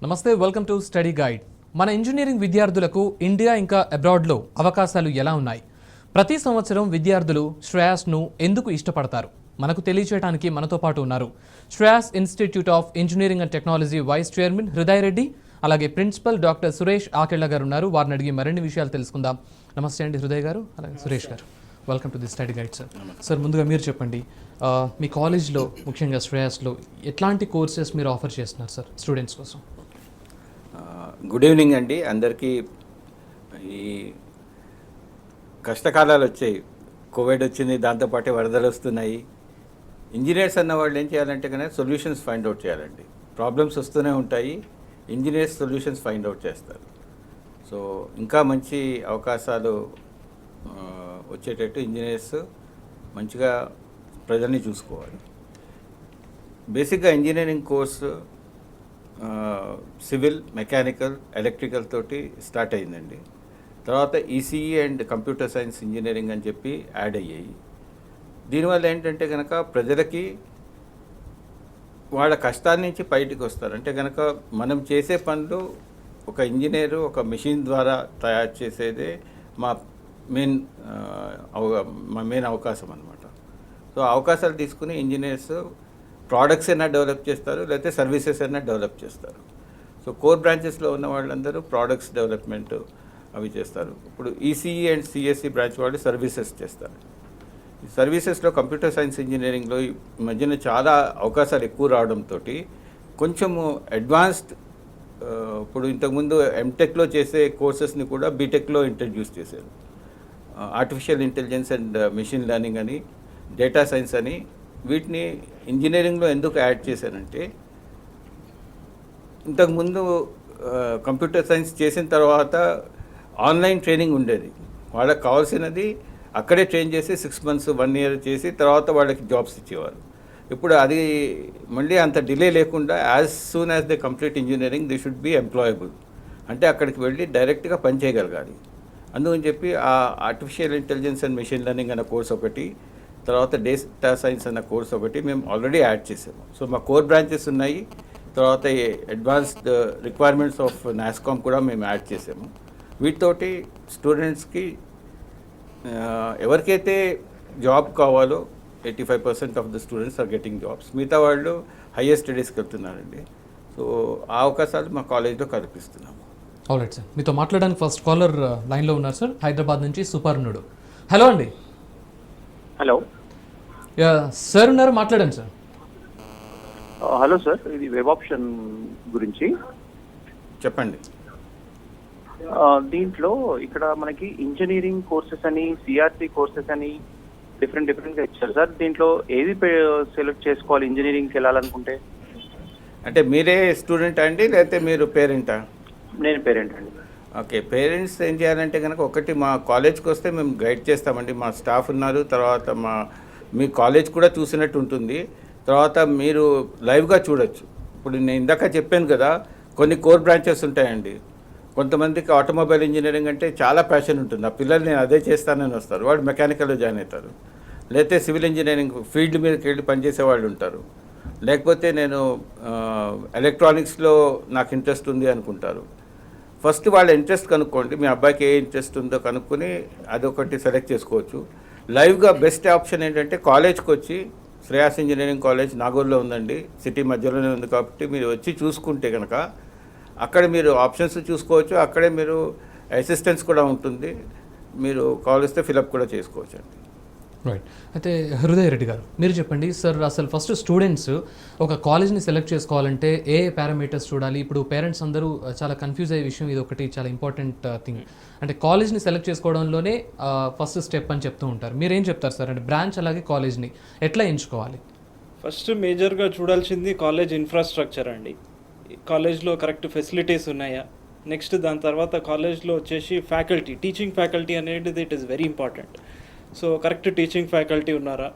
నమస్తే, welcome to study guide. మన engineering విద్యార్థులకు ఇండియా ఇంకా అబ్రాడ్లో అవకాశాలు ఎలా ఉన్నాయి? ప్రతి సంవత్సరం విద్యార్థులు శ్రేయాస్ను ఎందుకు ఇష్టపడతారు? మనకు తెలియచేయడానికి మనతో పాటు ఉన్నారు Shreyas Institute of Engineering and Technology vice chairman Hriday Reddy, అలాగే ప్రిన్సిపల్ డాక్టర్ సురేష్ ఆకెళ్ళ గారు ఉన్నారు. వారిని అడిగి మరిన్ని విషయాలు తెలుసుకుందాం. నమస్తే అండి హృదయ్ గారు, అలాగే సురేష్ గారు. Welcome to the study guide sir. Sir, ముందుగా మీరు చెప్పండి, మీ కాలేజ్లో ముఖ్యంగా శ్రేయాస్లో ఎట్లాంటి కోర్సెస్ మీరు ఆఫర్ చేస్తున్నారు సార్ స్టూడెంట్స్ కోసం? గుడ్ ఈవినింగ్ అండి అందరికీ. ఈ కష్టకాలాలు వచ్చాయి, కోవిడ్ వచ్చింది, దాంతోపాటు వరదలు వస్తున్నాయి. ఇంజనీర్స్ అన్న వాళ్ళు ఏం చేయాలంటే కనుక సొల్యూషన్స్ ఫైండ్ అవుట్ చేయాలండి. ప్రాబ్లమ్స్ వస్తూనే ఉంటాయి, ఇంజనీర్స్ సొల్యూషన్స్ ఫైండ్ అవుట్ చేస్తారు. సో ఇంకా మంచి అవకాశాలు వచ్చేటట్టు ఇంజనీర్స్ మంచిగా ప్రజల్ని చూసుకోవాలి. బేసిక్గా engineering course civil, mechanical, electrical తోటి స్టార్ట్ అయిందండి. తర్వాత ECE and computer science engineering అని చెప్పి యాడ్ అయ్యాయి. దీనివల్ల ఏంటంటే కనుక ప్రజలకి వాళ్ళ కష్టాల నుంచి బయటికి వస్తారు. అంటే కనుక మనం చేసే పనులు ఒక ఇంజనీరు ఒక మెషిన్ ద్వారా తయారు చేసేదే మా మెయిన్ అవకాశం అన్నమాట. సో అవకాశాలు తీసుకుని ఇంజనీర్స్ ప్రోడక్ట్స్ అయినా డెవలప్ చేస్తారు, లేకపోతే సర్వీసెస్ అయినా డెవలప్ చేస్తారు. సో కోర్ బ్రాంచెస్లో ఉన్న వాళ్ళందరూ ప్రోడక్ట్స్ డెవలప్మెంట్ అవి చేస్తారు. ఇప్పుడు ఈసీఈ అండ్ సిఎస్సి బ్రాంచ్ వాళ్ళు సర్వీసెస్ చేస్తారు. ఈ సర్వీసెస్లో కంప్యూటర్ సైన్స్ ఇంజనీరింగ్లో ఈ మధ్యన చాలా అవకాశాలు ఎక్కువ రావడంతో కొంచెము అడ్వాన్స్డ్, ఇప్పుడు ఇంతకుముందు ఎంటెక్లో చేసే కోర్సెస్ని కూడా బీటెక్లో ఇంట్రడ్యూస్ చేశారు. Artificial intelligence and machine learning అని, డేటా సైన్స్ అని, వీటిని ఇంజనీరింగ్లో ఎందుకు యాడ్ చేశానంటే ఇంతకుముందు కంప్యూటర్ సైన్స్ చేసిన తర్వాత ఆన్లైన్ ట్రైనింగ్ ఉండేది. వాళ్ళకి కావాల్సినది అక్కడే ట్రైన్ చేసి 6 months 1 year చేసి తర్వాత వాళ్ళకి జాబ్స్ ఇచ్చేవారు. ఇప్పుడు అది మళ్ళీ అంత డిలే లేకుండా as soon as they complete engineering they should be employable. అంటే అక్కడికి వెళ్ళి డైరెక్ట్గా పని చేయగలగాలి. అందుకని చెప్పి ఆ artificial intelligence and machine learning అన్న కోర్స్ ఒకటి, తర్వాత డేటా సైన్స్ అన్న కోర్స్ ఒకటి మేము ఆల్రెడీ యాడ్ చేసాము. సో మా కోర్ బ్రాంచెస్ ఉన్నాయి. తర్వాత అడ్వాన్స్డ్ రిక్వైర్మెంట్స్ ఆఫ్ నాస్కామ్ కూడా మేము యాడ్ చేసాము. వీటితోటి స్టూడెంట్స్కి ఎవరికైతే జాబ్ కావాలో 85% of the students are getting jobs. మిగతా వాళ్ళు హయ్యర్ స్టడీస్కి వెళ్తున్నారండి. సో ఆ అవకాశాలు మా కాలేజ్లో కల్పిస్తున్నాము. ఆల్రైట్ సార్, మీతో మాట్లాడడానికి ఫస్ట్ కాలర్ లైన్లో ఉన్నారు సార్, హైదరాబాద్ నుంచి సుపర్ణుడు. హలో అండి. హలో సార్ ఉన్నారు, మాట్లాడండి సార్. హలో సార్, ఇది వెబ్ ఆప్షన్ గురించి చెప్పండి. దీంట్లో ఇక్కడ మనకి ఇంజనీరింగ్ కోర్సెస్ అని, సిఆర్సి కోర్సెస్ అని డిఫరెంట్గా ఇచ్చారు సార్. దీంట్లో ఏది సెలెక్ట్ చేసుకోవాలి ఇంజనీరింగ్కి వెళ్ళాలనుకుంటే? అంటే మీరే స్టూడెంట్ అండి, లేకపోతే మీరు పేరెంటా? నేను పేరెంట్ అండి. ఓకే, పేరెంట్స్ ఏం చేయాలంటే కనుక ఒకటి మా కాలేజ్కి వస్తే మేము గైడ్ చేస్తామండి. మా స్టాఫ్ ఉన్నారు. తర్వాత మీ కాలేజ్ కూడా చూసినట్టు ఉంటుంది. తర్వాత మీరు లైవ్గా చూడొచ్చు. ఇప్పుడు నేను ఇందాక చెప్పాను కదా, కొన్ని కోర్ బ్రాంచెస్ ఉంటాయండి. కొంతమందికి ఆటోమొబైల్ ఇంజనీరింగ్ అంటే చాలా ప్యాషన్ ఉంటుంది. ఆ పిల్లలు నేను అదే చేస్తానని వస్తారు, వాడు మెకానికల్లో జాయిన్ అవుతారు. లేకపోతే సివిల్ ఇంజనీరింగ్ ఫీల్డ్ మీదకి వెళ్ళి పనిచేసే వాళ్ళు ఉంటారు. లేకపోతే నేను ఎలక్ట్రానిక్స్లో నాకు ఇంట్రెస్ట్ ఉంది అనుకుంటారు. ఫస్ట్ వాళ్ళ ఇంట్రెస్ట్ కనుక్కోండి, మీ అబ్బాయికి ఏ ఇంట్రెస్ట్ ఉందో కనుక్కొని అదొకటి సెలెక్ట్ చేసుకోవచ్చు. లైవ్గా బెస్ట్ ఆప్షన్ ఏంటంటే కాలేజ్కి వచ్చి, శ్రేయాస్ ఇంజనీరింగ్ కాలేజ్ నాగూర్లో ఉందండి, సిటీ మధ్యలోనే ఉంది. కాబట్టి మీరు వచ్చి చూసుకుంటే కనుక అక్కడ మీరు ఆప్షన్స్ చూసుకోవచ్చు. అక్కడే మీరు అసిస్టెన్స్ కూడా ఉంటుంది, మీరు కావలిస్తే ఫిలప్ కూడా చేసుకోవచ్చు అండి. రైట్. అయితే హృదయ్ రెడ్డి గారు, మీరు చెప్పండి సార్, అసలు ఫస్ట్ స్టూడెంట్స్ ఒక కాలేజ్ని సెలెక్ట్ చేసుకోవాలంటే ఏ పారామీటర్స్ చూడాలి? ఇప్పుడు పేరెంట్స్ అందరూ చాలా కన్ఫ్యూజ్ అయ్యే విషయం ఇది, ఒకటి చాలా ఇంపార్టెంట్ థింగ్. అంటే కాలేజ్ని సెలెక్ట్ చేసుకోవడంలోనే ఫస్ట్ స్టెప్ అని చెప్తూ ఉంటారు. మీరు ఏం చెప్తారు సార్? అంటే బ్రాంచ్ అలాగే కాలేజ్ని ఎట్లా ఎంచుకోవాలి? ఫస్ట్ మేజర్గా చూడాల్సింది కాలేజ్ ఇన్ఫ్రాస్ట్రక్చర్ అండి. కాలేజ్లో కరెక్ట్ ఫెసిలిటీస్ ఉన్నాయా? నెక్స్ట్ దాని తర్వాత కాలేజ్లో వచ్చేసి ఫ్యాకల్టీ, టీచింగ్ ఫ్యాకల్టీ అనేది it is very important. So correct teaching faculty ఉన్నారా?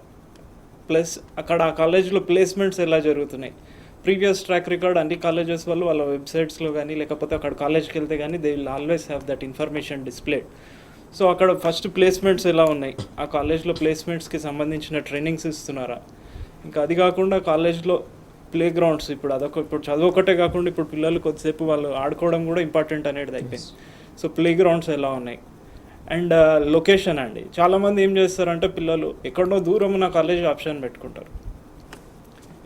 ప్లస్ అక్కడ ఆ కాలేజ్లో ప్లేస్మెంట్స్ ఎలా జరుగుతున్నాయి? ప్రీవియస్ ట్రాక్ రికార్డ్ అన్ని కాలేజెస్ వాళ్ళు వాళ్ళ వెబ్సైట్స్లో కానీ, లేకపోతే అక్కడ కాలేజ్కి వెళ్తే కానీ they will always have that information displayed. So అక్కడ ఫస్ట్ ప్లేస్మెంట్స్ ఎలా ఉన్నాయి, ఆ కాలేజ్లో ప్లేస్మెంట్స్కి సంబంధించిన ట్రైనింగ్స్ ఇస్తున్నారా? ఇంకా అది కాకుండా కాలేజ్లో ప్లే గ్రౌండ్స్ ఇప్పుడు చదువు ఒకటే కాకుండా ఇప్పుడు పిల్లలు కొద్దిసేపు వాళ్ళు ఆడుకోవడం కూడా ఇంపార్టెంట్ అనేది అయిపోయింది. సో ప్లే గ్రౌండ్స్ ఎలా ఉన్నాయి అండ్ లొకేషన్ అండి. చాలామంది ఏం చేస్తారంటే పిల్లలు ఎక్కడో దూరం ఉన్న కాలేజ్ ఆప్షన్ పెట్టుకుంటారు.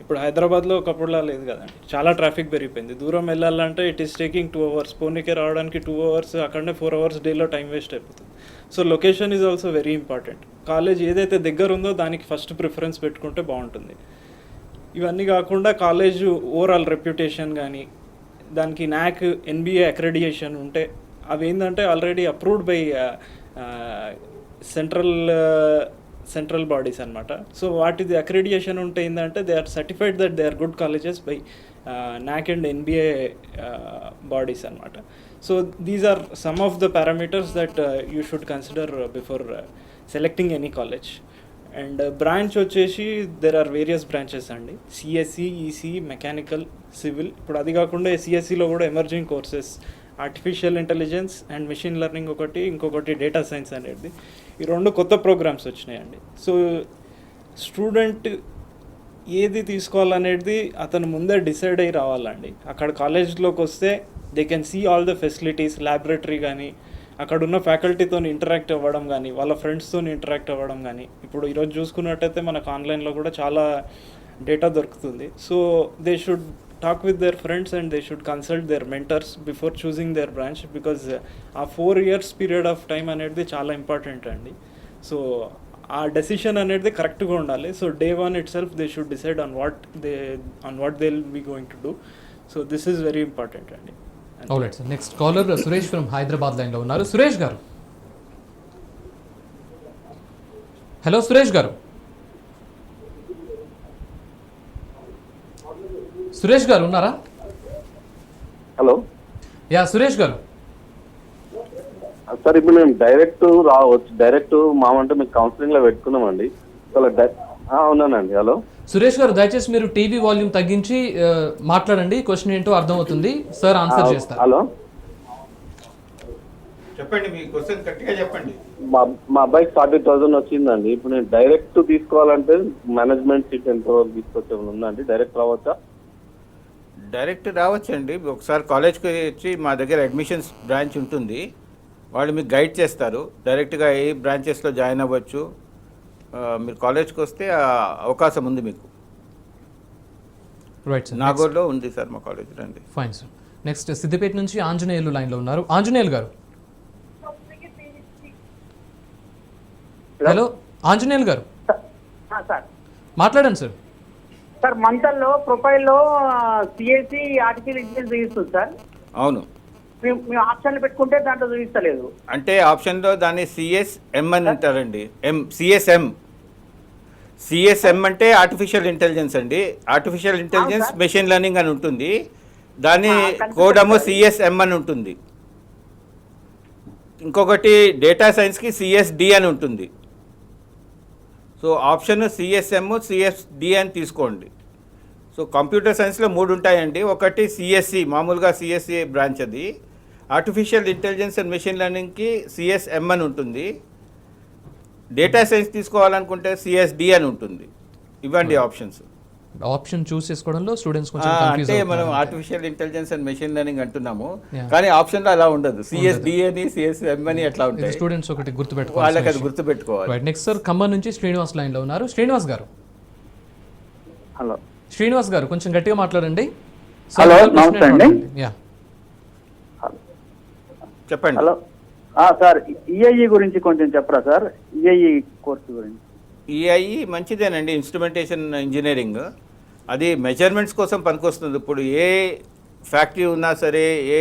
ఇప్పుడు హైదరాబాద్లో ఒకప్పుడులా లేదు కదండి, చాలా ట్రాఫిక్ పెరిగిపోయింది. దూరం వెళ్ళాలంటే ఇట్ ఈస్ టేకింగ్ 2 hours, పూణేకి రావడానికి 2 hours, అక్కడనే 4 hours డేలో టైం వేస్ట్ అయిపోతుంది. So location is also very important. College ఏదైతే దగ్గర ఉందో దానికి ఫస్ట్ ప్రిఫరెన్స్ పెట్టుకుంటే బాగుంటుంది. ఇవన్నీ కాకుండా కాలేజ్ ఓవరాల్ రెప్యుటేషన్ కానీ దానికి NAAC NBA అక్రెడిటేషన్ ఉంటే అవి ఏంటంటే already approved by central bodies అనమాట. సో వాటిది అక్రెడిటేషన్ ఉంటే ఏంటంటే they are certified that they are good colleges by NAAC and NBA bodies అనమాట. So these are some of the parameters that you should consider before selecting any college. And branch వచ్చేసి there are various branches అండి, CSE, EC, mechanical, civil. ఇప్పుడు అది కాకుండా CSEలో కూడా emerging courses artificial intelligence and machine learning ఒకటి, ఇంకొకటి data science అనేది. ఈ 2 కొత్త ప్రోగ్రామ్స్ వచ్చినాయండి. సో స్టూడెంట్ ఏది తీసుకోవాలనేది అతను ముందే డిసైడ్ అయ్యి రావాలండి. అక్కడ కాలేజ్లోకి వస్తే they can see all the facilities, laboratory కానీ అక్కడ ఉన్న ఫ్యాకల్టీతో ఇంటరాక్ట్ అవ్వడం కానీ వాళ్ళ ఫ్రెండ్స్తో ఇంటరాక్ట్ అవ్వడం కానీ. ఇప్పుడు ఈరోజు చూసుకున్నట్టయితే మనకు ఆన్లైన్లో కూడా చాలా డేటా దొరుకుతుంది. So they should talk with their friends and they should consult their mentors before choosing their branch, because ఆ 4 years పీరియడ్ ఆఫ్ టైం అనేది చాలా ఇంపార్టెంట్ అండి. సో ఆ డెసిషన్ అనేది కరెక్ట్గా ఉండాలి. So day 1 itself they should decide on what they will be going to do. So this is very important అండి. Alright sir, next caller Suresh from Hyderabad లైన్లో ఉన్నారు. సురేష్ గారు, హలో సురేష్ గారు. సురేష్ గారు ఉన్నారా? హలో, యా సురేష్ గారు. సార్ ఇప్పుడు మేము డైరెక్ట్ మామంటే మీకు కౌన్సిలింగ్ లో పెట్టుకున్నామండి. ఉన్నానండి. హలో సురేష్ గారు, దయచేసి మీరు టీవీ వాల్యూమ్ తగ్గించి మాట్లాడండి. క్వశ్చన్ ఏంటో అర్థమవుతుంది, సార్ ఆన్సర్ చేస్తారు. హలో చెప్పండి, మీ క్వశ్చన్ గట్టిగా చెప్పండి. మా అబ్బాయికి 40,000 వచ్చిందండి. ఇప్పుడు నేను డైరెక్ట్ తీసుకోవాలంటే మేనేజ్మెంట్ సీట్ ఎంత వరకు తీసుకొచ్చే ఉందండి? డైరెక్ట్ రావచ్చా? డైరెక్ట్ రావచ్చండి. ఒకసారి కాలేజ్కి వచ్చి మా దగ్గర అడ్మిషన్స్ బ్రాంచ్ ఉంటుంది, వాళ్ళు మీకు గైడ్ చేస్తారు. డైరెక్ట్గా ఏ బ్రాంచెస్లో జాయిన్ అవ్వచ్చు. మీరు కాలేజ్కి వస్తే అవకాశం ఉంది మీకు. రైట్ సార్, నాగోర్లో ఉంది సార్ మా కాలేజ్. రండి. Fine sir. నెక్స్ట్ సిద్దిపేట నుంచి ఆంజనేయులు లైన్లో ఉన్నారు. ఆంజనేయులు గారు, హలో ఆంజనేయులు గారు, సార్ మాట్లాడండి సార్. సార్ మంతల్లో ప్రొఫైల్లో CSE ఆర్టిఫిషియల్ ఇంటెలిజెన్స్ చూపిస్తుంది సార్. అవును, మేము ఆప్షన్లు పెట్టుకుంటే దాంట్లో చూపిస్తలేదు. అంటే ఆప్షన్లో దాన్ని CSM అని అంటారండి. CSM అంటే ఆర్టిఫిషియల్ ఇంటెలిజెన్స్ అండి. ఆర్టిఫిషియల్ ఇంటెలిజెన్స్ మెషిన్ లెర్నింగ్ అని ఉంటుంది. దాని కోడము CSM అని ఉంటుంది. ఇంకొకటి డేటా సైన్స్కి CSD అని ఉంటుంది. సో ఆప్షన్ CSM, CSD అని తీసుకోండి. సో కంప్యూటర్ సైన్స్లో 3 ఉంటాయండి. ఒకటి CSE, మామూలుగా CSE బ్రాంచ్ అది. ఆర్టిఫిషియల్ ఇంటెలిజెన్స్ అండ్ మెషిన్ లెర్నింగ్కి CSM అని ఉంటుంది. డేటా సైన్స్ తీసుకోవాలనుకుంటే CSD అని ఉంటుంది. ఇవ్వండి ఆప్షన్స్. ఆప్షన్ చూస్ చేసుకోవడంలో స్టూడెంట్స్ కొంచెం అంటే కన్ఫ్యూజ్ మనం artificial intelligence and machine learning అంటున్నాము, కానీ ఆప్షన్లో అలా ఉండదు. CSD అని, CSM అని అట్లా ఉంటాయి. స్టూడెంట్స్ ఒకటి వాళ్ళకి అది గుర్తుపెట్టుకోవాలి. గుర్తుపెట్టుకోవాలి. రైట్, నెక్స్ట్ సార్ ఖమ్మం నుంచి శ్రీనివాస్ లైన్లో ఉన్నారు. శ్రీనివాస్ గారు, హలో శ్రీనివాస్ గారు కొంచెం గట్టిగా మాట్లాడండి. హలో, నమస్తే అండి. యా చెప్పండి. హలో సార్, EIE గురించి కొంచెం చెప్పరా సార్? EIE కోర్సు గురించి. EIE మంచిదేనండి, ఇన్స్ట్రుమెంటేషన్ ఇంజనీరింగ్. అది మెజర్మెంట్స్ కోసం పనికొస్తుంది. ఇప్పుడు ఏ ఫ్యాక్టరీ ఉన్నా సరే, ఏ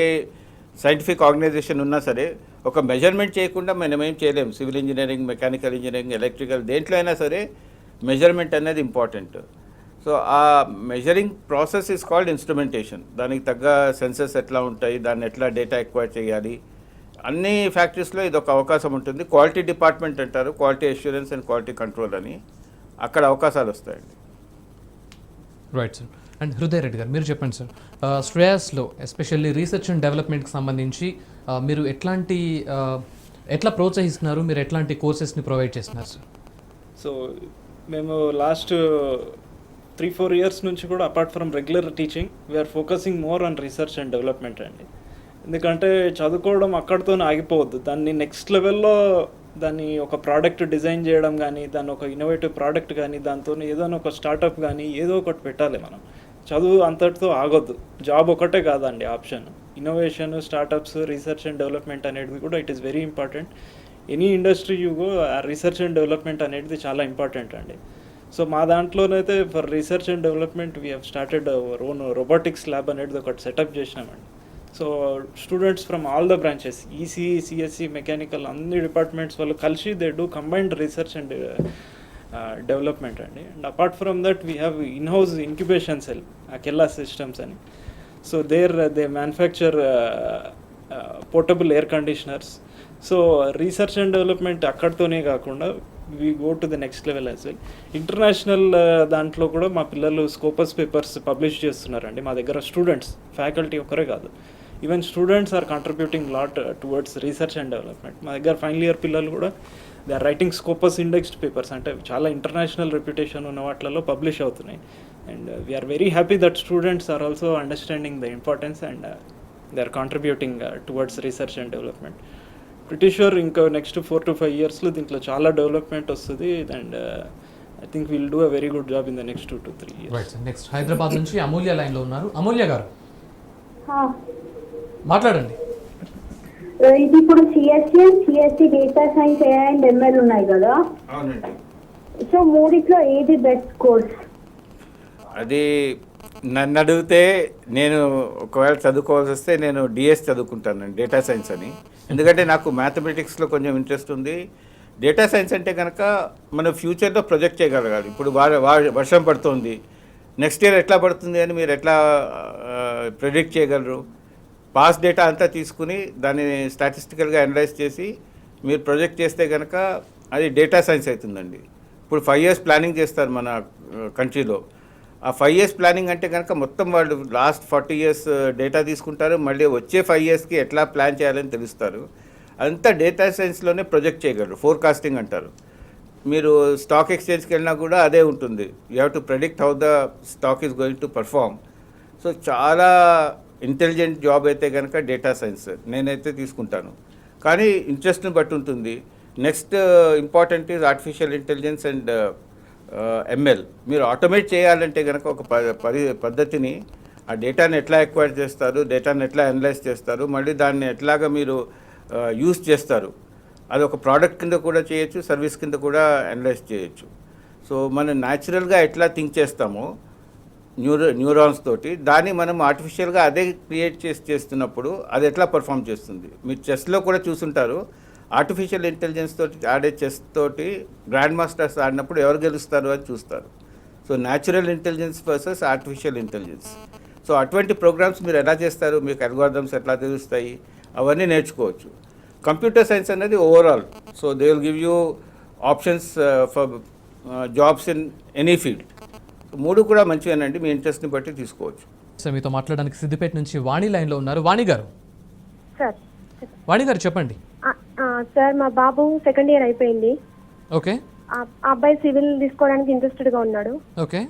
సైంటిఫిక్ ఆర్గనైజేషన్ ఉన్నా సరే, ఒక మెజర్మెంట్ చేయకుండా మనం ఏం చేయలేము. Civil engineering, mechanical engineering, electrical, దేంట్లో అయినా సరే మెజర్మెంట్ అనేది ఇంపార్టెంట్. సో ఆ measuring process is called instrumentation. దానికి తగ్గ సెన్సెస్ ఎట్లా ఉంటాయి, దాన్ని ఎట్లా డేటా ఎక్వైర్ చేయాలి, అన్ని ఫ్యాక్టరీస్లో ఇది ఒక అవకాశం ఉంటుంది. క్వాలిటీ డిపార్ట్మెంట్ అంటారు, quality assurance and quality control అని. అక్కడ అవకాశాలు వస్తాయండి. Right sir. And Hriday Reddy గారు, మీరు చెప్పండి సార్, శ్రేయస్లో ఎస్పెషల్లీ రీసెర్చ్ అండ్ డెవలప్మెంట్కి సంబంధించి మీరు ఎట్లా ప్రోత్సహిస్తున్నారు, మీరు ఎట్లాంటి కోర్సెస్ని ప్రొవైడ్ చేస్తున్నారు సార్? సో మేము లాస్ట్ 3-4 ఇయర్స్ నుంచి కూడా apart from regular teaching we are focusing more on research and development అండి. ఎందుకంటే చదువుకోవడం అక్కడితోనే ఆగిపోవద్దు, దాన్ని నెక్స్ట్ లెవెల్లో దాన్ని ఒక ప్రోడక్ట్ డిజైన్ చేయడం కానీ, దాన్ని ఒక ఇన్నోవేటివ్ ప్రోడక్ట్ కానీ, దాంతో ఏదైనా ఒక స్టార్టప్ కానీ ఏదో ఒకటి పెట్టాలి. మనం చదువు అంతటితో ఆగొద్దు, జాబ్ ఒకటే కాదండి option. Innovation, startups, research and development అనేది కూడా it is very important. Any industry you go research and development అనేది చాలా ఇంపార్టెంట్ అండి. సో మా దాంట్లోనైతే for research and development we have started our own robotics lab అనేది ఒకటి సెటప్ చేసినామండి. So students from all the branches, ECE, CSC, mechanical అన్ని departments వాళ్ళు కలిసి they do combined research and development అండి. And apart from that we have in-house incubation cell, Akella systems అని. So they manufacture portable air conditioners. So research and development అక్కడితోనే కాకుండా we go to the next level as well. International దాంట్లో కూడా మా పిల్లలు Scopus papers publish చేస్తున్నారండి. మా దగ్గర స్టూడెంట్స్, ఫ్యాకల్టీ ఒకరే కాదు, even students are contributing lot towards research and development. మా దగ్గర ఫైనల్ ఇయర్ పిల్లలు కూడా they are writing Scopus indexed papers, అంటే చాలా ఇంటర్నేషనల్ రెప్యుటేషన్ ఉన్న వాటిలలో పబ్లిష్ అవుతున్నాయి. And we are very happy that students are also understanding the importance and they are contributing towards research and development. Pretty sure ఇంకా next 4 to 5 ఇయర్స్లో దీంట్లో చాలా development వస్తుంది. And I think will do a very good job in the next 2 to 3 years. Right sir. Next Hyderabad నుంచి అమూల్య లైన్లో ఉన్నారు. అమూల్య గారు మాట్లాడండి. ఇది ఇప్పుడు CSC data science and ML ఉన్నాయి కదా, అవునండి. సో మూడిట్లో ఏది బెస్ట్ కోర్స్? అది నన్ను అడిగితే నేను ఒకవేళ చదువుకోవాల్సి వస్తే నేను డిఎస్ చదువుకుంటానండి, డేటా సైన్స్ అని. ఎందుకంటే నాకు మ్యాథమెటిక్స్లో కొంచెం ఇంట్రెస్ట్ ఉంది. డేటా సైన్స్ అంటే కనుక మనం ఫ్యూచర్లో ప్రొజెక్ట్ చేయగలగాలి. ఇప్పుడు వర్షం పడుతుంది, నెక్స్ట్ ఇయర్ ఎట్లా పడుతుంది అని మీరు ఎట్లా ప్రెడిక్ట్ చేయగలరు? పాస్ డేటా అంతా తీసుకుని దాన్ని స్టాటిస్టికల్గా అనలైజ్ చేసి మీరు ప్రొజెక్ట్ చేస్తే కనుక అది డేటా సైన్స్ అవుతుందండి. ఇప్పుడు 5 years ప్లానింగ్ చేస్తారు మన కంట్రీలో. ఆ 5 years ప్లానింగ్ అంటే కనుక మొత్తం వాళ్ళు లాస్ట్ 40 years డేటా తీసుకుంటారు, మళ్ళీ వచ్చే 5 yearsకి ఎట్లా ప్లాన్ చేయాలని తెలుస్తారు. అంతా డేటా సైన్స్లోనే ప్రొజెక్ట్ చేయగలరు. ఫోర్కాస్టింగ్ అంటారు. మీరు స్టాక్ ఎక్స్చేంజ్కి వెళ్ళినా కూడా అదే ఉంటుంది. You have to predict how the stock is going to perform. So చాలా ఇంటెలిజెంట్ జాబ్ అయితే కనుక డేటా సైన్స్ నేనైతే తీసుకుంటాను. కానీ ఇంట్రెస్ట్ని బట్టి ఉంటుంది. Next important is artificial intelligence and ML. మీరు ఆటోమేట్ చేయాలంటే కనుక ఒక పద్ధతిని, ఆ డేటాని ఎట్లా ఎక్వైర్ చేస్తారు, డేటాని ఎట్లా అనలైజ్ చేస్తారు, మళ్ళీ దాన్ని ఎట్లాగా మీరు యూస్ చేస్తారు, అది ఒక ప్రోడక్ట్ కింద కూడా చేయొచ్చు, సర్వీస్ కింద కూడా అనలైజ్ చేయొచ్చు. సో మనం న్యాచురల్గా ఎట్లా థింక్ చేస్తామో న్యూరాన్స్ తోటి, దాన్ని మనం ఆర్టిఫిషియల్గా అదే క్రియేట్ చేస్తున్నప్పుడు అది ఎట్లా పర్ఫామ్ చేస్తుంది. మీరు చెస్లో కూడా చూసుంటారు, ఆర్టిఫిషియల్ ఇంటెలిజెన్స్ తోటి ఆడే చెస్ తోటి గ్రాండ్ మాస్టర్స్ ఆడినప్పుడు ఎవరు గెలుస్తారు అని చూస్తారు. So natural intelligence versus artificial intelligence. So అటువంటి ప్రోగ్రామ్స్ మీరు ఎలా చేస్తారు, మీకు అల్గోరిథమ్స్ ఎట్లా తెలుస్తాయి, అవన్నీ నేర్చుకోవచ్చు. కంప్యూటర్ సైన్స్ అనేది overall. So they will give you options for jobs in any field. మూడు కూడా మంచివేనండి, మీ ఇంట్రెస్ట్ని బట్టి తీసుకోవచ్చు. సార్ మీతో మాట్లాడడానికి సిద్దిపేట నుంచి వాణి లైన్లో ఉన్నారు. వాణి గారు. సార్ వాణి గారు చెప్పండి. సార్ మా బాబు 2nd year అయిపోయింది. ఓకే. ఆ అబ్బాయి సివిల్ తీసుకోవడానికి ఇంట్రెస్టెడ్గా ఉన్నాడు. ఓకే.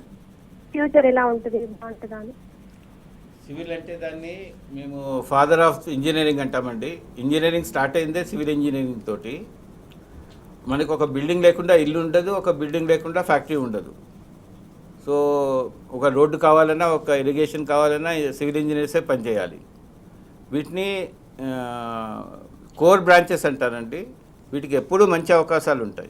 ఫ్యూచర్ ఎలా ఉంటుంది, బాగుంటుందా అని? సివిల్ అంటే దాన్ని మేము ఫాదర్ ఆఫ్ ఇంజనీరింగ్ అంటామండి. ఇంజనీరింగ్ స్టార్ట్ అయిందే సివిల్ ఇంజనీరింగ్ తోటి. మనకు ఒక బిల్డింగ్ లేకుండా ఇల్లు ఉండదు, ఒక బిల్డింగ్ లేకుండా ఫ్యాక్టరీ ఉండదు. సో ఒక రోడ్డు కావాలన్నా, ఒక ఇరిగేషన్ కావాలన్నా సివిల్ ఇంజనీర్సే పనిచేయాలి. వీటిని కోర్ బ్రాంచెస్ అంటారండి. వీటికి ఎప్పుడూ మంచి అవకాశాలు ఉంటాయి.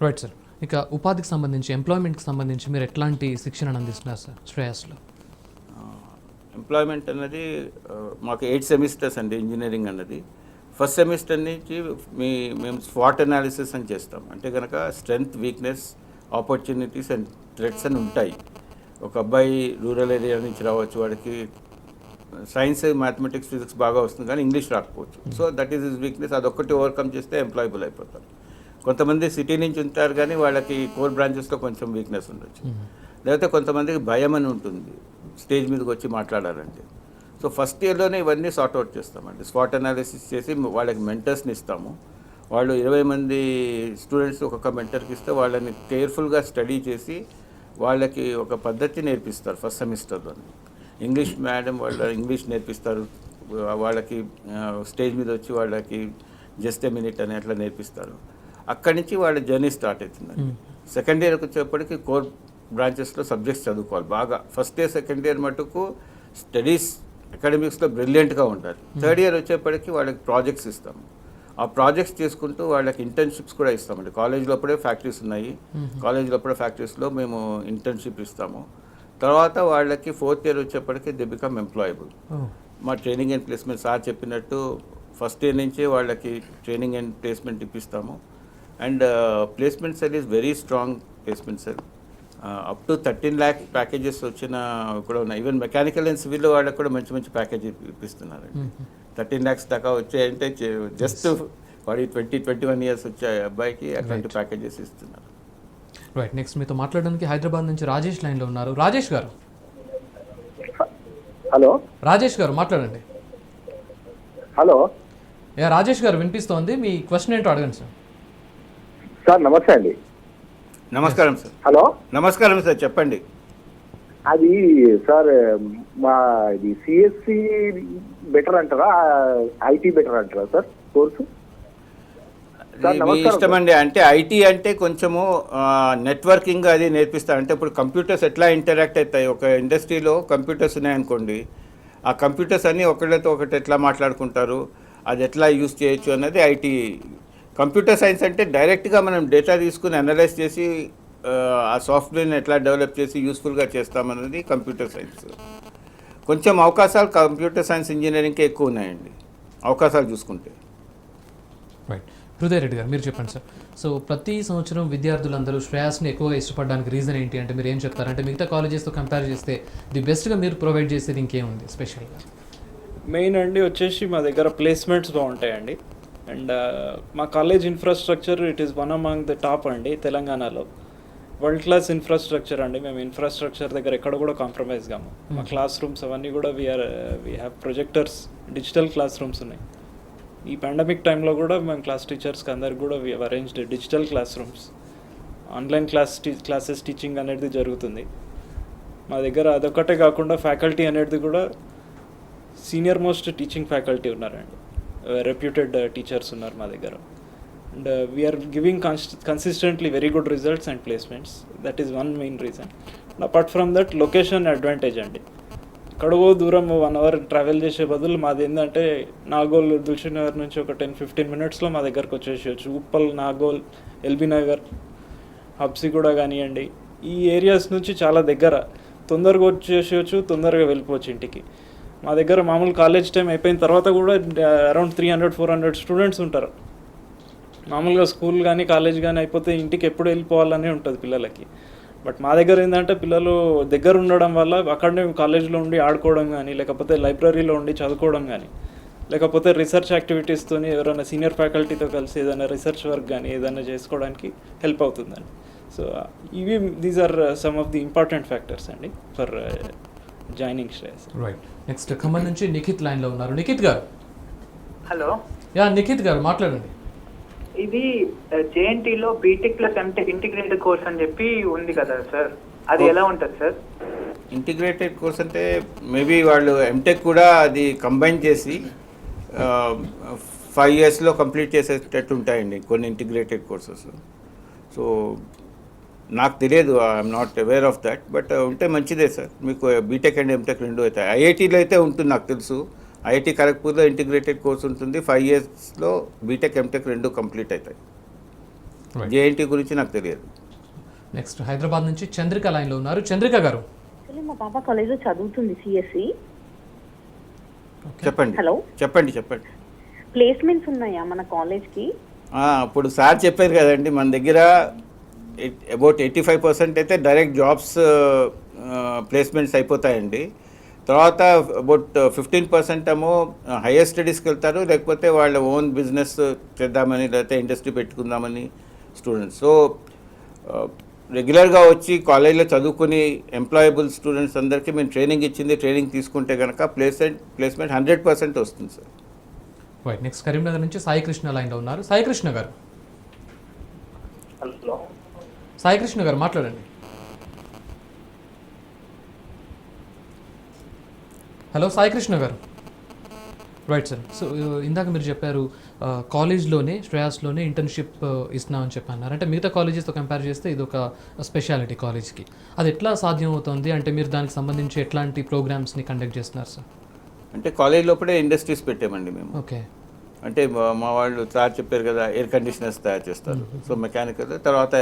Right sir. ఇక ఉపాధికి సంబంధించి, ఎంప్లాయ్మెంట్కి సంబంధించి మీరు ఎట్లాంటి శిక్షణను అందిస్తున్నారు సార్ శ్రేయస్లో? ఎంప్లాయ్మెంట్ అన్నది మాకు 8 semesters అండి ఇంజనీరింగ్ అన్నది. ఫస్ట్ సెమిస్టర్ నుంచి మేము స్వాట్ అనాలిసిస్ అని చేస్తాం. అంటే కనుక strength, weakness, opportunities and threats అని ఉంటాయి. ఒక అబ్బాయి రూరల్ ఏరియా నుంచి రావచ్చు, వాడికి సైన్స్, మ్యాథమెటిక్స్, ఫిజిక్స్ బాగా వస్తుంది కానీ ఇంగ్లీష్ రాకపోవచ్చు. So that is his weakness. అదొక్కటి ఓవర్కమ్ చేస్తే ఎంప్లాయబుల్ అయిపోతారు. కొంతమంది సిటీ నుంచి ఉంటారు కానీ వాళ్ళకి కోర్ బ్రాంచెస్లో కొంచెం వీక్నెస్ ఉండొచ్చు. లేకపోతే కొంతమందికి భయం అని ఉంటుంది స్టేజ్ మీదకి వచ్చి మాట్లాడాలంటే. సో ఫస్ట్ ఇయర్లోనే ఇవన్నీ సార్ట్అవుట్ చేస్తామండి. స్వాట్ అనాలిసిస్ చేసి వాళ్ళకి మెంటర్స్ని ఇస్తాము. వాళ్ళు 20 మంది స్టూడెంట్స్ ఒక్కొక్క మెంటర్కి ఇస్తే వాళ్ళని కేర్ఫుల్గా స్టడీ చేసి వాళ్ళకి ఒక పద్ధతి నేర్పిస్తారు ఫస్ట్ సెమిస్టర్లో. ఇంగ్లీష్ మేడం వాళ్ళ ఇంగ్లీష్ నేర్పిస్తారు, వాళ్ళకి స్టేజ్ మీద వచ్చి వాళ్ళకి జస్ట్ ఎ మినిట్ అని అట్లా నేర్పిస్తారు. అక్కడి నుంచి వాళ్ళ జర్నీ స్టార్ట్ అవుతుందండి. సెకండ్ ఇయర్కి వచ్చేప్పటికి కోర్ బ్రాంచెస్లో సబ్జెక్ట్స్ చదువుకోవాలి బాగా. ఫస్ట్ ఇయర్ సెకండ్ ఇయర్ మటుకు స్టడీస్ అకాడమిక్స్లో బ్రిలియంట్గా ఉంటారు. థర్డ్ ఇయర్ వచ్చేప్పటికి వాళ్ళకి ప్రాజెక్ట్స్ ఇస్తాము. ఆ ప్రాజెక్ట్స్ చేసుకుంటూ వాళ్ళకి ఇంటర్న్షిప్స్ కూడా ఇస్తామండి. కాలేజ్ లోపలే ఫ్యాక్టరీస్ ఉన్నాయి, కాలేజ్ లోపల ఫ్యాక్టరీస్లో మేము ఇంటర్న్షిప్ ఇస్తాము. తర్వాత వాళ్ళకి ఫోర్త్ ఇయర్ వచ్చేప్పటికి దే బికమ్ ఎంప్లాయబుల్. మా ట్రైనింగ్ అండ్ ప్లేస్మెంట్ సార్ చెప్పినట్టు ఫస్ట్ ఇయర్ నుంచే వాళ్ళకి ట్రైనింగ్ అండ్ ప్లేస్మెంట్ ఇప్పిస్తాము. And placement cell is very strong placement cell. Up to 13 lakh packages వచ్చిన కూడా ఉన్నాయి. ఈవెన్ మెకానికల్ అండ్ సివిల్ వాళ్ళకి కూడా మంచి మంచి ప్యాకేజ్ ఇప్పిస్తున్నారండి. 13 lakhs దాకా వచ్చాయంటే జస్ట్ వాడి 20-21 years వచ్చే అబ్బాయికి అట్లాంటి ప్యాకేజెస్ ఇస్తున్నారు. రైట్, నెక్స్ట్ మీతో మాట్లాడడానికి హైదరాబాద్ నుంచి రాజేష్ లైన్లో ఉన్నారు. రాజేష్ గారు. హలో రాజేష్ గారు మాట్లాడండి. హలో రాజేష్ గారు వినిపిస్తోంది, మీ క్వశ్చన్ ఏంటో అడగండి సార్. సార్ నమస్తే అండి. నమస్కారం సార్. హలో నమస్కారం సార్, చెప్పండి. అది సార్ మా ఇది సిఎస్సి బెటర్ అంటారా, ఐటీ బెటర్ అంటారా సార్ కోర్సు? మీ ఇష్టం అండి. అంటే ఐటీ అంటే కొంచెము నెట్వర్కింగ్ అది నేర్పిస్తారు. అంటే ఇప్పుడు కంప్యూటర్స్ ఎట్లా ఇంటరాక్ట్ అవుతాయి, ఒక ఇండస్ట్రీలో కంప్యూటర్స్ ఉన్నాయనుకోండి, ఆ కంప్యూటర్స్ అన్నీ ఒకటితో ఒకటి ఎట్లా మాట్లాడుకుంటారు, అది ఎట్లా యూస్ చేయొచ్చు అన్నది ఐటీ. కంప్యూటర్ సైన్స్ అంటే డైరెక్ట్గా మనం డేటా తీసుకుని అనలైజ్ చేసి ఆ సాఫ్ట్వేర్ని ఎట్లా డెవలప్ చేసి యూస్ఫుల్గా చేస్తామన్నది కంప్యూటర్ సైన్స్. కొంచెం అవకాశాలు కంప్యూటర్ సైన్స్ ఇంజనీరింగ్కి ఎక్కువ ఉన్నాయండి అవకాశాలు చూసుకుంటే. రైట్, హృదయ్ రెడ్డి గారు మీరు చెప్పండి సార్. సో ప్రతి సంవత్సరం విద్యార్థులందరూ శ్రేయాస్ని ఎక్కువగా ఇష్టపడడానికి రీజన్ ఏంటి అంటే మీరు ఏం చెప్తారు? అంటే మిగతా కాలేజెస్తో కంపేర్ చేస్తే ది బెస్ట్గా మీరు ప్రొవైడ్ చేసేది ఇంకేముంది స్పెషల్గా? మెయిన్ అండి వచ్చేసి మా దగ్గర ప్లేస్మెంట్స్ బాగుంటాయండి. అండ్ మా college infrastructure it is one among the top అండి తెలంగాణలో. వరల్డ్ క్లాస్ ఇన్ఫ్రాస్ట్రక్చర్ అండి. మేము ఇన్ఫ్రాస్ట్రక్చర్ దగ్గర ఎక్కడ కూడా కాంప్రమైజ్ కాము. మా క్లాస్ రూమ్స్ అవన్నీ కూడా we have projectors, digital class rooms ఉన్నాయి. ఈ పాండమిక్ టైంలో కూడా మేము క్లాస్ టీచర్స్కి అందరికి కూడా we arranged digital class rooms. Online classes teaching అనేది జరుగుతుంది మా దగ్గర. అదొక్కటే కాకుండా ఫ్యాకల్టీ అనేది కూడా సీనియర్ మోస్ట్ టీచింగ్ ఫ్యాకల్టీ ఉన్నారండి, రెప్యూటెడ్ టీచర్స్ ఉన్నారు మా దగ్గర. And we are giving consistently very good results and placements. That is one main reason. And apart from that location advantage అండి. ఎక్కడో దూరం 1 hour ట్రావెల్ చేసే బదులు మాది ఏంటంటే నాగోల్ దిల్షుక్ నగర్ నుంచి ఒక 10-15 minutesలో మా దగ్గరకు వచ్చేసేయచ్చు. ఉప్పల్, నాగోల్, ఎల్బీ నగర్, హబ్సిగూడ కానివ్వండి, ఈ ఏరియాస్ నుంచి చాలా దగ్గర, తొందరగా వచ్చేసేయచ్చు, తొందరగా వెళ్ళిపోవచ్చు ఇంటికి. మా దగ్గర మామూలు కాలేజ్ టైం అయిపోయిన తర్వాత కూడా అరౌండ్ 300-400 స్టూడెంట్స్ ఉంటారు. మామూలుగా స్కూల్ కానీ కాలేజ్ కానీ అయిపోతే ఇంటికి ఎప్పుడు వెళ్ళిపోవాలని ఉంటుంది పిల్లలకి. బట్ మా దగ్గర ఏంటంటే పిల్లలు దగ్గర ఉండడం వల్ల అక్కడనే కాలేజ్లో ఉండి ఆడుకోవడం కానీ, లేకపోతే లైబ్రరీలో ఉండి చదువుకోవడం కానీ, లేకపోతే రీసెర్చ్ యాక్టివిటీస్తో ఎవరైనా సీనియర్ ఫ్యాకల్టీతో కలిసి ఏదైనా రీసెర్చ్ వర్క్ కానీ ఏదైనా చేసుకోవడానికి హెల్ప్ అవుతుందండి. సో ఇవి these are some of the important factors అండి for joining Shreyas. Right, next Khammam నుంచి నిఖిత్ లైన్లో ఉన్నారు. నిఖిత్ గారు. హలో నిఖిత్ గారు మాట్లాడండి. ఇది జేఎన్టీలో BTech plus MTech integrated course అని చెప్పి ఉంది కదా సార్, అది ఎలా ఉంటుంది సార్? ఇంటిగ్రేటెడ్ కోర్స్ అంటే మేబీ వాళ్ళు ఎంటెక్ కూడా అది కంబైన్ చేసి 5 yearsలో కంప్లీట్ చేసేటట్టు ఉంటాయండి కొన్ని ఇంటిగ్రేటెడ్ కోర్సెస్. సో నాకు తెలియదు, I'm not aware of that. But ఉంటే మంచిదే సార్, మీకు బీటెక్ అండ్ ఎంటెక్ రెండు అవుతాయి. ఐఐటీలో అయితే ఉంటుంది నాకు తెలుసు, ఐఐటీ ఖరగ్పూర్లో ఇంటిగ్రేటెడ్ కోర్స్ ఉంటుంది. 5 yearsలో బీటెక్ ఎంటెక్ రెండు కంప్లీట్ అవుతాయి. జేఎన్టీ గురించి నాకు తెలియదు. నెక్స్ట్ హైదరాబాద్ నుంచి చంద్రిక లైన్లో ఉన్నారు. చంద్రిక గారు. మా పాప కాలేజ్లో చదువుతుంది సిఎస్సి. చెప్పండి. హలో చెప్పండి. ప్లేస్మెంట్స్ ఉన్నాయా మన కాలేజ్కి? ఇప్పుడు సార్ చెప్పారు కదండి, మన దగ్గర అబౌట్ 85% అయితే డైరెక్ట్ జాబ్స్ ప్లేస్మెంట్స్ అయిపోతాయండి. తర్వాత అబౌట్ 15% ఏమో హైయర్ స్టడీస్కి వెళ్తారు, లేకపోతే వాళ్ళ ఓన్ బిజినెస్ చేద్దామని లేకపోతే ఇండస్ట్రీ పెట్టుకుందామని స్టూడెంట్స్. సో రెగ్యులర్గా వచ్చి కాలేజ్లో చదువుకుని ఎంప్లాయబుల్ స్టూడెంట్స్ అందరికీ మేము ట్రైనింగ్ ఇచ్చింది, ట్రైనింగ్ తీసుకుంటే కనుక ప్లేస్మెంట్ 100% వస్తుంది సార్. రైట్, నెక్స్ట్ కరీంనగర్ నుంచి సాయి కృష్ణ లైన్లో ఉన్నారు. సాయి కృష్ణ గారు, హలో సాయి కృష్ణ గారు మాట్లాడండి. హలో సాయి కృష్ణ గారు. Right sir. సో ఇందాక మీరు చెప్పారు కాలేజ్లోనే శ్రేయాస్లోనే ఇంటర్న్షిప్ ఇస్తున్నామని చెప్పన్నారు. అంటే మిగతా కాలేజెస్తో కంపేర్ చేస్తే ఇది ఒక స్పెషాలిటీ కాలేజ్కి. అది ఎట్లా సాధ్యం అవుతుంది? అంటే మీరు దానికి సంబంధించి ఎట్లాంటి ప్రోగ్రామ్స్ని కండక్ట్ చేస్తున్నారు సార్? అంటే కాలేజ్ లోపలే ఇండస్ట్రీస్ పెట్టామండి మేము. ఓకే. అంటే మా వాళ్ళు సార్ చెప్పారు కదా, ఎయిర్ కండిషనర్స్ తయారు చేస్తారు. సో మెకానికల్, తర్వాత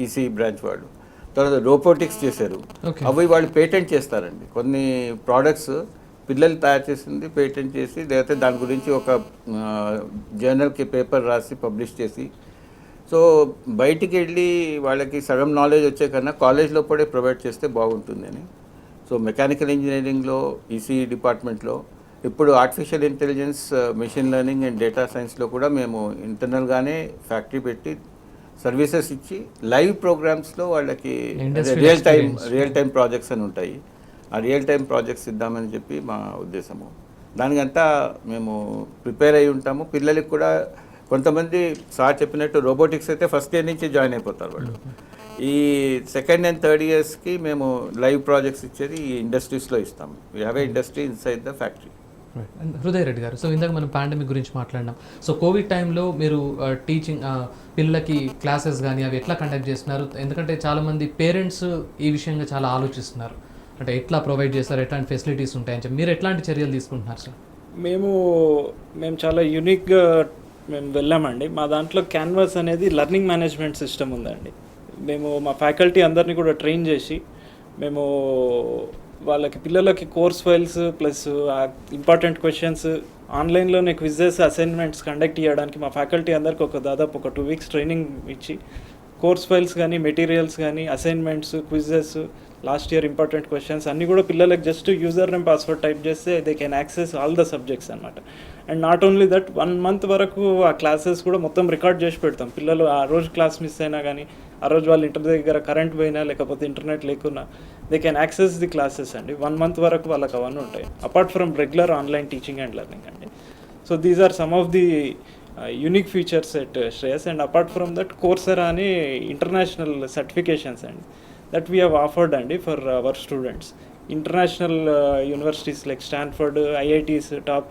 ఈసీ బ్రాంచ్ వాళ్ళు, తర్వాత రోబోటిక్స్ చేశారు. Okay. అవి వాళ్ళు పేటెంట్ చేస్తారండి. కొన్ని ప్రోడక్ట్స్ పిల్లలు తయారు చేసింది పేటెంట్ చేసి, లేకపోతే దాని గురించి ఒక జర్నల్కి పేపర్ రాసి పబ్లిష్ చేసి, సో బయటికి వెళ్ళి వాళ్ళకి సగం నాలెడ్జ్ వచ్చే కన్నా కాలేజ్ లోపలే ప్రొవైడ్ చేస్తే బాగుంటుంది అని. సో మెకానికల్ ఇంజనీరింగ్లో, ఈసీ డిపార్ట్మెంట్లో ఇప్పుడు artificial intelligence, machine learning and data సైన్స్లో కూడా మేము ఇంటర్నల్గానే ఫ్యాక్టరీ పెట్టి సర్వీసెస్ ఇచ్చి లైవ్ ప్రోగ్రామ్స్లో వాళ్ళకి రియల్ టైం ప్రాజెక్ట్స్ అని ఉంటాయి. ఆ రియల్ టైం ప్రాజెక్ట్స్ ఇద్దామని చెప్పి మా ఉద్దేశము. దానికంతా మేము ప్రిపేర్ అయి ఉంటాము. పిల్లలకి కూడా కొంతమంది సార్ చెప్పినట్టు రోబోటిక్స్ అయితే ఫస్ట్ ఇయర్ నుంచి జాయిన్ అయిపోతారు వాళ్ళు. ఈ సెకండ్ అండ్ థర్డ్ ఇయర్స్కి మేము లైవ్ ప్రాజెక్ట్స్ ఇచ్చేది ఈ ఇండస్ట్రీస్లో ఇస్తాము. We have a industry inside the factory. Hriday Reddy గారు, సో ఇందాక మనం పాండమిక్ గురించి మాట్లాడినాం. సో కోవిడ్ టైంలో మీరు టీచింగ్ పిల్లలకి క్లాసెస్ కానీ అవి ఎట్లా కండక్ట్ చేస్తున్నారు? ఎందుకంటే చాలామంది పేరెంట్స్ ఈ విషయంగా చాలా ఆలోచిస్తున్నారు. అంటే ఎట్లా ప్రొవైడ్ చేస్తారు, ఎట్లాంటి ఫెసిలిటీస్ ఉంటాయని చెప్పి మీరు ఎట్లాంటి చర్యలు తీసుకుంటున్నారు సార్? మేము చాలా యూనిక్గా మేము వెళ్ళామండి. మా దాంట్లో క్యాన్వాస్ అనేది లెర్నింగ్ మేనేజ్మెంట్ సిస్టమ్ ఉందండి. మేము మా ఫ్యాకల్టీ అందరినీ కూడా ట్రైన్ చేసి మేము వాళ్ళకి పిల్లలకి course files plus important questions, ఆన్లైన్లోనే క్విజెస్, అసైన్మెంట్స్ కండక్ట్ చేయడానికి మా ఫ్యాకల్టీ అందరికి దాదాపు ఒక 2 weeks ట్రైనింగ్ ఇచ్చి కోర్స్ ఫైల్స్ కానీ, మెటీరియల్స్ కానీ, assignments, quizzes, last year important questions అన్నీ కూడా పిల్లలకి just user name password type చేస్తే they can access all the subjects అనమాట. And not only that, 1 month వరకు ఆ క్లాసెస్ కూడా మొత్తం రికార్డ్ చేసి పెడతాం. పిల్లలు ఆ రోజు క్లాస్ మిస్ అయినా కానీ, ఆ రోజు వాళ్ళ ఇంటర్ దగ్గర కరెంట్ పోయినా లేకపోతే ఇంటర్నెట్ లేకున్నా they can access the classes అండి. 1 month వరకు వాళ్ళకి అవన్నీ ఉంటాయి, apart from regular online teaching and learning అండి. So these are some of the unique features at Shreyas. And apart from that, Coursera ani international certifications and that we have offered and for our students. International universities like Stanford, IITs, top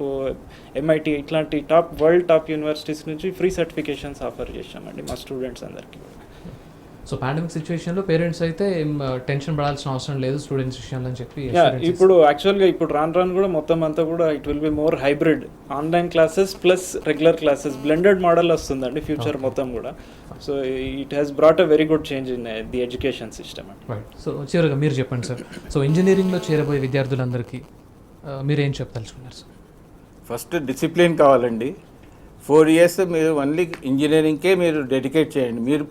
MIT, ఇట్లాంటి top world top universities నుంచి free certifications offer చేసామండి మా students అందరికీ. So pandemic సిచ్యువేషన్లో parents అయితే tension పడాల్సిన అవసరం లేదు స్టూడెంట్స్ విషయంలో అని చెప్పి. ఇప్పుడు యాక్చువల్గా ఇప్పుడు రాను కూడా మొత్తం అంతా కూడా it will be more hybrid, online classes plus regular classes blended model వస్తుందండి ఫ్యూచర్ మొత్తం కూడా. So it has brought a very good change in the education system. So చివరిగా మీరు చెప్పండి సార్, సో ఇంజనీరింగ్లో చేరబోయే విద్యార్థులందరికీ మీరు ఏం చెప్పదలుచుకున్నారు సార్? ఫస్ట్ డిసిప్లిన్ కావాలండి. 4 years మీరు ఓన్లీ ఇంజనీరింగ్కే మీరు డెడికేట్ చేయండి. మీరు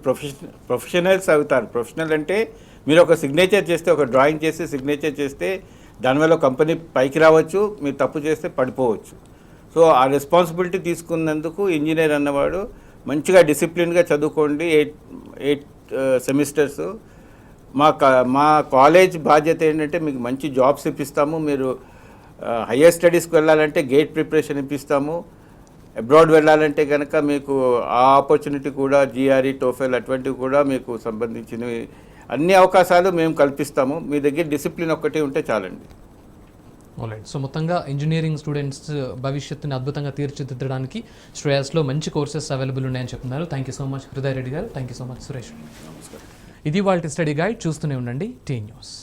ప్రొఫెషనల్స్ అవుతారు. ప్రొఫెషనల్ అంటే మీరు ఒక సిగ్నేచర్ చేస్తే, ఒక డ్రాయింగ్ చేసి సిగ్నేచర్ చేస్తే దానివల్ల కంపెనీ పైకి రావచ్చు, మీరు తప్పు చేస్తే పడిపోవచ్చు. సో ఆ రెస్పాన్సిబిలిటీ తీసుకున్నందుకు ఇంజనీర్ అన్నవాడు మంచిగా డిసిప్లిన్గా చదువుకోండి. 8 సెమిస్టర్స్. మా కాలేజ్ బాధ్యత ఏంటంటే మీకు మంచి జాబ్స్ ఇప్పిస్తాము. మీరు హయ్యర్ స్టడీస్కి వెళ్ళాలంటే గేట్ ప్రిపరేషన్ ఇప్పిస్తాము. అబ్రాడ్ వెళ్ళాలంటే కనుక మీకు ఆ ఆపర్చునిటీ కూడా, GRE, TOEFL అటువంటివి కూడా మీకు సంబంధించినవి అన్ని అవకాశాలు మేము కల్పిస్తాము. మీ దగ్గర డిసిప్లిన్ ఒక్కటి ఉంటే చాలండి. ఆల్రైట్. సో మొత్తంగా ఇంజనీరింగ్ స్టూడెంట్స్ భవిష్యత్తుని అద్భుతంగా తీర్చిదిద్దడానికి శ్రేయాస్లో మంచి కోర్సెస్ అవైలబుల్ ఉన్నాయని చెప్తున్నారు. Thank you so much Hriday Reddy garu. Thank you so much Suresh. ఇది వాళ్ళ స్టడీ గైడ్. చూస్తూనే ఉండండి టీ న్యూస్.